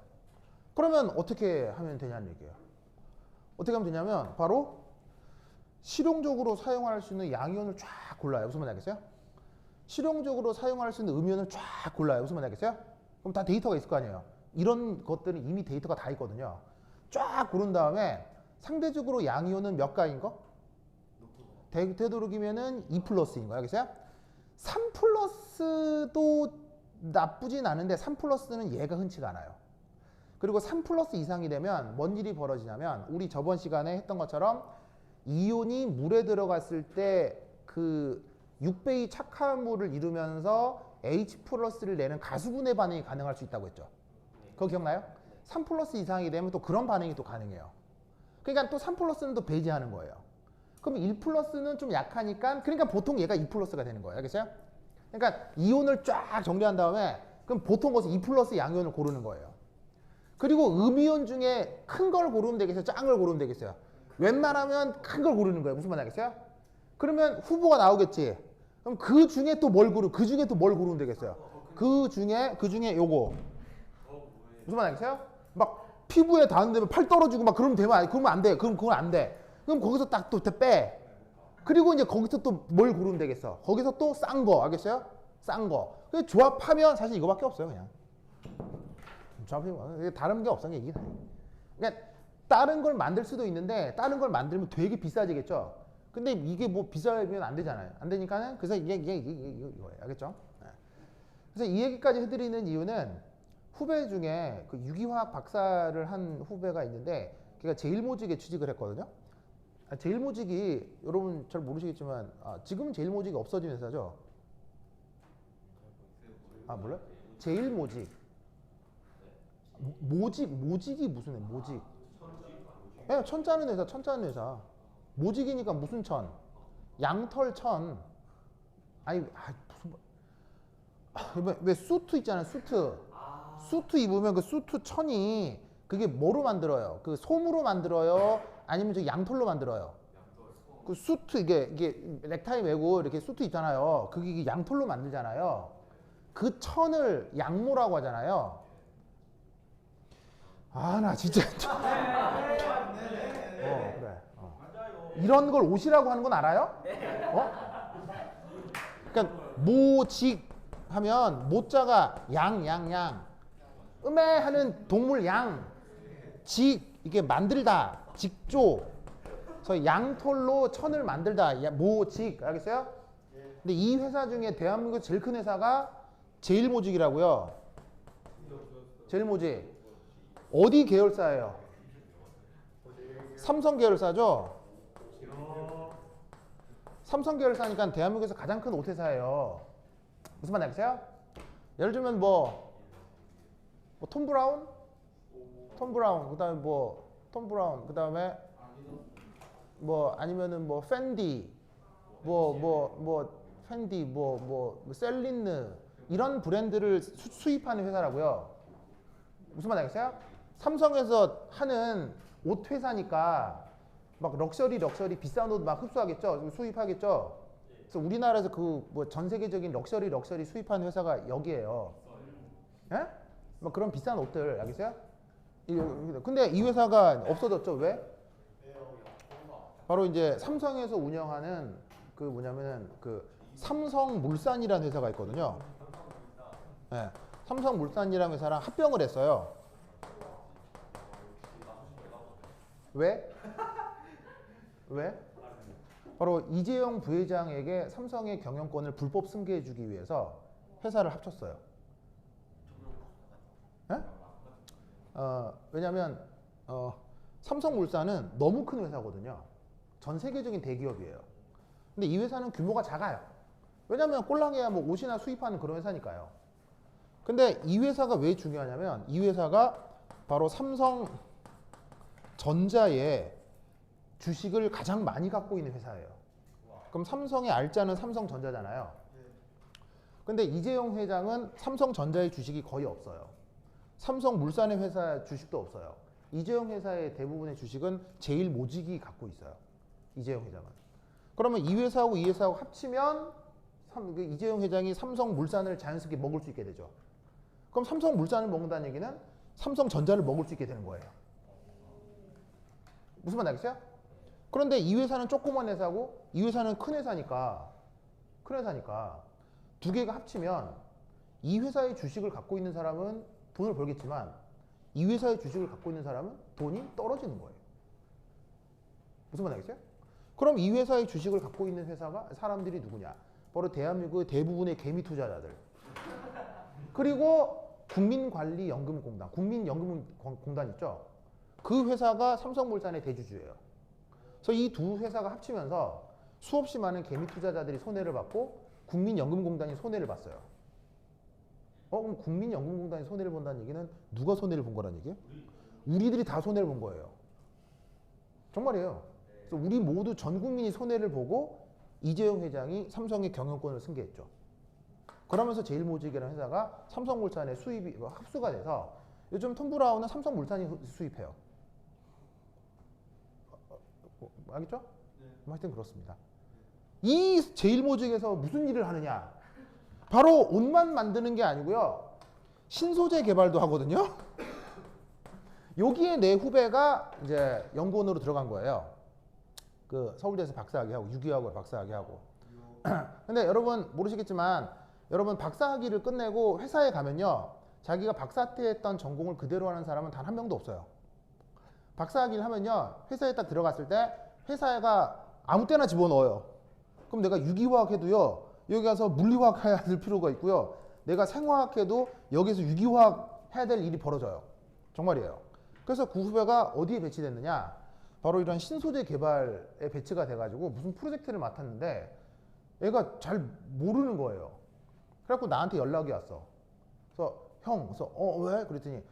그러면 어떻게 하면 되냐는 얘기예요. 어떻게 하면 되냐면 바로 실용적으로 사용할 수 있는 양이온을 쫙 골라요. 무슨 말인지 알겠어요? 실용적으로 사용할 수 있는 음이온을 쫙 골라요. 무슨 말인지 알겠어요? 그럼 다 데이터가 있을 거 아니에요. 이런 것들은 이미 데이터가 다 있거든요. 쫙 고른 다음에 상대적으로 양이온은 몇 가인 거? 되도록이면은 2+인 거야. 알겠어요? 3+도 나쁘진 않은데 3+는 얘가 흔치가 않아요. 그리고 3+ 이상이 되면 뭔 일이 벌어지냐면 우리 저번 시간에 했던 것처럼 이온이 물에 들어갔을 때 그 6배의 착화물을 이루면서 H+를 내는 가수분해 반응이 가능할 수 있다고 했죠. 그거 기억나요? 3+ 이상이 되면 또 그런 반응이 또 가능해요. 그러니까 또 3+는 또 배제하는 거예요. 그럼 1+는 좀 약하니까 그러니까 보통 얘가 2+가 되는 거예요. 알겠어요? 그러니까 이온을 쫙 정리한 다음에 그럼 보통 것은 2+ 양이온을 고르는 거예요. 그리고 음이온 중에 큰 걸 고르면 되겠어요? 작은 걸 고르면 되겠어요? 웬만하면 큰 걸 고르는 거예요. 무슨 말인지 알겠어요? 그러면 후보가 나오겠지. 그럼 그 중에 또 뭘 그 중에 또 뭘 고르면 되겠어요? 그 중에 요거. 무슨 말인지 알겠어요? 막 피부에 닿는 데면 팔 떨어지고 막 그러면 그러면 안 돼. 그건 안 돼. 그럼 거기서 딱 또 빼. 그리고 이제 거기서 또 뭘 고르면 되겠어? 거기서 또 싼 거. 알겠어요? 싼 거. 그 조합하면 사실 이거밖에 없어요, 그냥. 조합하면 다른 게 없어, 이게. 그러니까 다른 걸 만들 수도 있는데 다른 걸 만들면 되게 비싸지겠죠. 근데 이게 뭐 비싸면 안 되잖아요. 안 되니까는 그래서 이거예요. 알겠죠? 네. 그래서 이 얘기까지 해드리는 이유는 후배 중에 그 유기화학 박사를 한 후배가 있는데 걔가 제일모직에 취직을 했거든요. 제일모직이 여러분 잘 모르시겠지만 지금은 제일모직이 없어진 회사죠. 몰라요? 제일모직. 모직이 무슨 회? 모직. 네, 천자는 회사, 천자는 회사. 모직이니까 무슨 천? 양털 천. 아니, 무슨 왜 수트 있잖아요, 수트. 수트 입으면 그 수트 천이 그게 뭐로 만들어요? 그 솜으로 만들어요? 아니면 저 양털로 만들어요? 그 수트 이게 넥타이 메고 이렇게 수트 있잖아요. 그게 양털로 만들잖아요. 그 천을 양모라고 하잖아요. 나 진짜. 그래. 이런 걸 옷이라고 하는 건 알아요? 그러니까 모직 하면 모자가 양. 음에 하는 동물 양. 직 이게 만들다. 직조. 그래서 양털로 천을 만들다. 모직. 알겠어요? 근데 이 회사 중에 대한민국 제일 큰 회사가 제일모직이라고요. 제일모직. 어디 계열사예요? 삼성 계열사죠? 삼성 계열사니까 대한민국에서 가장 큰 옷회사예요. 무슨 말 알겠어요? 예를 들면 톰 브라운? 톰 브라운. 그다음에 톰 브라운. 그다음에 아니면은 팬디. 팬디 셀린느 이런 브랜드를 수입하는 회사라고요. 무슨 말 알겠어요? 삼성에서 하는 옷 회사니까 막 럭셔리 비싼 옷 막 흡수하겠죠. 수입하겠죠. 그래서 우리나라에서 전 세계적인 럭셔리 수입하는 회사가 여기에요. 예? 막 그런 비싼 옷들 알겠어요? 근데 이 회사가 없어졌죠. 왜? 바로 이제 삼성에서 운영하는 그 삼성물산이라는 회사가 있거든요. 네, 삼성물산이라는 회사랑 합병을 했어요. 왜? 바로 이재용 부회장에게 삼성의 경영권을 불법 승계해주기 위해서 회사를 합쳤어요. 네? 왜냐하면 삼성물산은 너무 큰 회사거든요. 전 세계적인 대기업이에요. 근데 이 회사는 규모가 작아요. 왜냐하면 꼴랑해야 옷이나 수입하는 그런 회사니까요. 근데 이 회사가 왜 중요하냐면 이 회사가 바로 삼성전자의 주식을 가장 많이 갖고 있는 회사예요. 그럼 삼성의 알짜는 삼성전자잖아요. 근데 이재용 회장은 삼성전자의 주식이 거의 없어요. 삼성물산의 회사 주식도 없어요. 이재용 회사의 대부분의 주식은 제일모직이 갖고 있어요. 이재용 회장은. 그러면 이 회사하고 이 회사하고 합치면 이재용 회장이 삼성물산을 자연스럽게 먹을 수 있게 되죠. 그럼 삼성물산을 먹는다는 얘기는 삼성전자를 먹을 수 있게 되는 거예요. 무슨 말 알겠어요? 그런데 이 회사는 조그만 회사고 이 회사는 큰 회사니까 두 개가 합치면 이 회사의 주식을 갖고 있는 사람은 돈을 벌겠지만 이 회사의 주식을 갖고 있는 사람은 돈이 떨어지는 거예요. 무슨 말 알겠어요? 그럼 이 회사의 주식을 갖고 있는 사람들이 누구냐? 바로 대한민국의 대부분의 개미 투자자들. 그리고 국민관리연금공단, 국민연금공단 있죠? 그 회사가 삼성물산의 대주주예요. 그래서 이 두 회사가 합치면서 수없이 많은 개미 투자자들이 손해를 받고 국민연금공단이 손해를 봤어요. 그럼 국민연금공단이 손해를 본다는 얘기는 누가 손해를 본 거란 얘기예요? 우리들이 다 손해를 본 거예요. 정말이에요. 그래서 우리 모두 전 국민이 손해를 보고 이재용 회장이 삼성의 경영권을 승계했죠. 그러면서 제일모직이라는 회사가 삼성물산의 수입이 합수가 돼서 요즘 톰 브라운은 삼성물산이 수입해요. 알겠죠? 하여튼 그렇습니다. 이 제일모직에서 무슨 일을 하느냐? 바로 옷만 만드는 게 아니고요. 신소재 개발도 하거든요. 여기에 내 후배가 이제 연구원으로 들어간 거예요. 그 서울대에서 박사학위 하고 유기화학을 박사학위 하고. 근데 여러분 모르시겠지만 여러분 박사학위를 끝내고 회사에 가면요. 자기가 박사 때 했던 전공을 그대로 하는 사람은 단 한 명도 없어요. 박사학위를 하면요. 회사에 딱 들어갔을 때 회사가 아무 때나 집어넣어요. 그럼 내가 유기화학 해도요. 여기 가서 물리화학 해야 될 필요가 있고요. 내가 생화학 해도 여기서 유기화학 해야 될 일이 벌어져요. 정말이에요. 그래서 그 후배가 어디에 배치됐느냐? 바로 이런 신소재 개발에 배치가 돼가지고 무슨 프로젝트를 맡았는데 얘가 잘 모르는 거예요. 그래갖고 나한테 연락이 왔어. 그래서 형, 그래서 왜? 그랬더니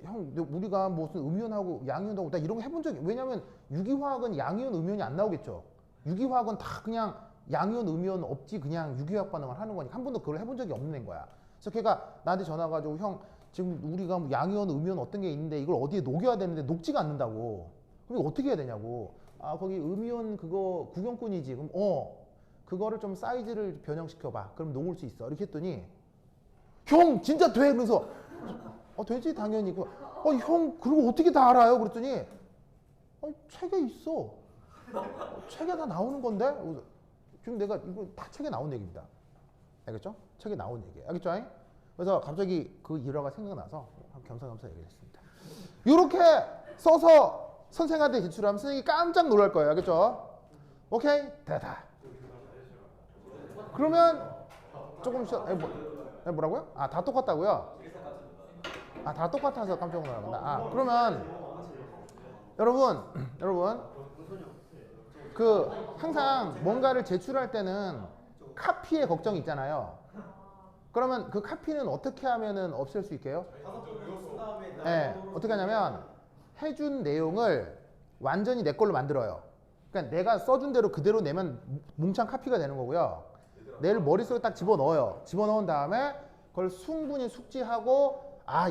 형, 우리가 무슨 음이온하고 양이온하고 나 이런 거 해본 적이, 왜냐면 유기화학은 양이온, 음이온이 안 나오겠죠. 유기화학은 다 그냥 양이온, 음이온 없지 그냥 유기화학 반응을 하는 거니까 한 번도 그걸 해본 적이 없는 애인 거야. 그래서 걔가 나한테 전화 가지고 형, 지금 우리가 뭐 양이온, 음이온 어떤 게 있는데 이걸 어디에 녹여야 되는데 녹지가 않는다고. 그럼 어떻게 해야 되냐고. 아, 거기 음이온 그거 구경꾼이지. 그럼 그거를 좀 사이즈를 변형시켜봐. 그럼 녹을 수 있어. 이렇게 했더니 형 진짜 돼? 그러면서 되지 당연히. 형 그리고 어떻게 다 알아요? 그랬더니 책에 있어. 책에 다 나오는 건데? 그래서 지금 내가 이거 다 책에 나온 얘기입니다. 알겠죠? 책에 나온 얘기. 알겠죠? 그래서 갑자기 그 일화가 생각나서 겸사겸사 얘기를 했습니다. 이렇게 써서 선생한테 제출하면 선생님이 깜짝 놀랄 거예요. 알겠죠? 오케이? 됐다. 그러면 조금 뭐라고요? 아, 다 똑같다고요? 아, 다 똑같아서 깜짝 놀랍니다. 아, 그러면 여러분 그 항상 뭔가를 제출할 때는 카피의 걱정이 있잖아요. 그러면 그 카피는 어떻게 하면은 없앨 수 있게요? 네, 어떻게 하냐면 해준 내용을 완전히 내 걸로 만들어요. 그러니까 내가 써준 대로 그대로 내면 뭉창 카피가 되는 거고요. 내를 머릿속에 딱 집어넣어요. 집어넣은 다음에 그걸 충분히 숙지하고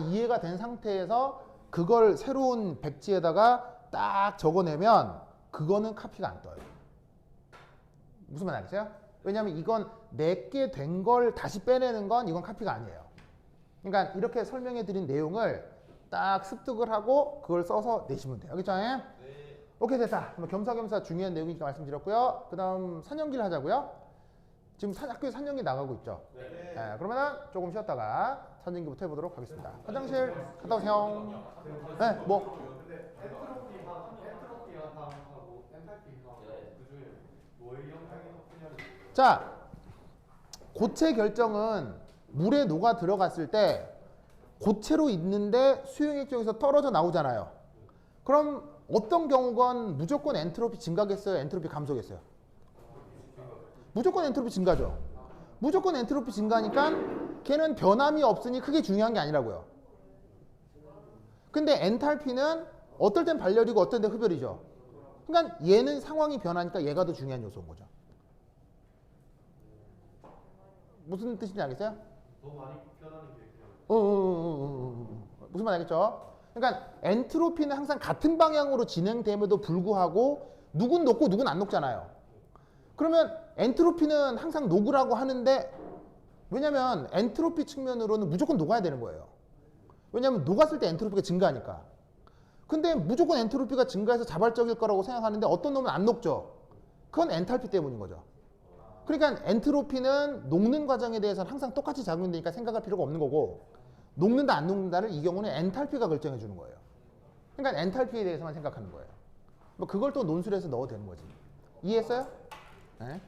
이해가 된 상태에서 그걸 새로운 백지에다가 딱 적어내면 그거는 카피가 안 떠요. 무슨 말 알겠어요? 왜냐하면 이건 내게 된 걸 다시 빼내는 건 이건 카피가 아니에요. 그러니까 이렇게 설명해 드린 내용을 딱 습득을 하고 그걸 써서 내시면 돼요. 알겠죠? 네. 오케이, 됐다. 겸사겸사 중요한 내용이니까 말씀드렸고요. 그 다음 산연기를 하자고요. 지금 학교에 산연기 나가고 있죠? 네. 그러면은 조금 쉬었다가 산연기부터 해보도록 하겠습니다. 화장실 갔다 오세요. 네, 뭐? 자, 고체 결정은 물에 녹아 들어갔을 때 고체로 있는데 수용액 쪽에서 떨어져 나오잖아요. 그럼 어떤 경우건 무조건 엔트로피 증가겠어요? 엔트로피 감소겠어요? 무조건 엔트로피 증가죠. 무조건 엔트로피 증가니까 걔는 변함이 없으니 크게 중요한 게 아니라고요. 근데 엔탈피는 어떨 땐 발열이고 어떨 땐 흡열이죠. 그러니까 얘는 상황이 변하니까 얘가 더 중요한 요소인 거죠. 무슨 뜻인지 알겠어요? 너무 많이 변하는 게 무슨 말 알겠죠? 그러니까 엔트로피는 항상 같은 방향으로 진행됨에도 불구하고 누군 녹고 누군 안 녹잖아요. 그러면 엔트로피는 항상 녹으라고 하는데 왜냐면 엔트로피 측면으로는 무조건 녹아야 되는 거예요. 왜냐면 녹았을 때 엔트로피가 증가하니까. 근데 무조건 엔트로피가 증가해서 자발적일 거라고 생각하는데 어떤 놈은 안 녹죠. 그건 엔탈피 때문인 거죠. 그러니까 엔트로피는 녹는 과정에 대해서는 항상 똑같이 작용되니까 생각할 필요가 없는 거고 녹는다 안 녹는다를 이 경우는 엔탈피가 결정해 주는 거예요. 그러니까 엔탈피에 대해서만 생각하는 거예요. 뭐 그걸 또 논술에서 넣어도 되는 거지. 이해했어요? 네?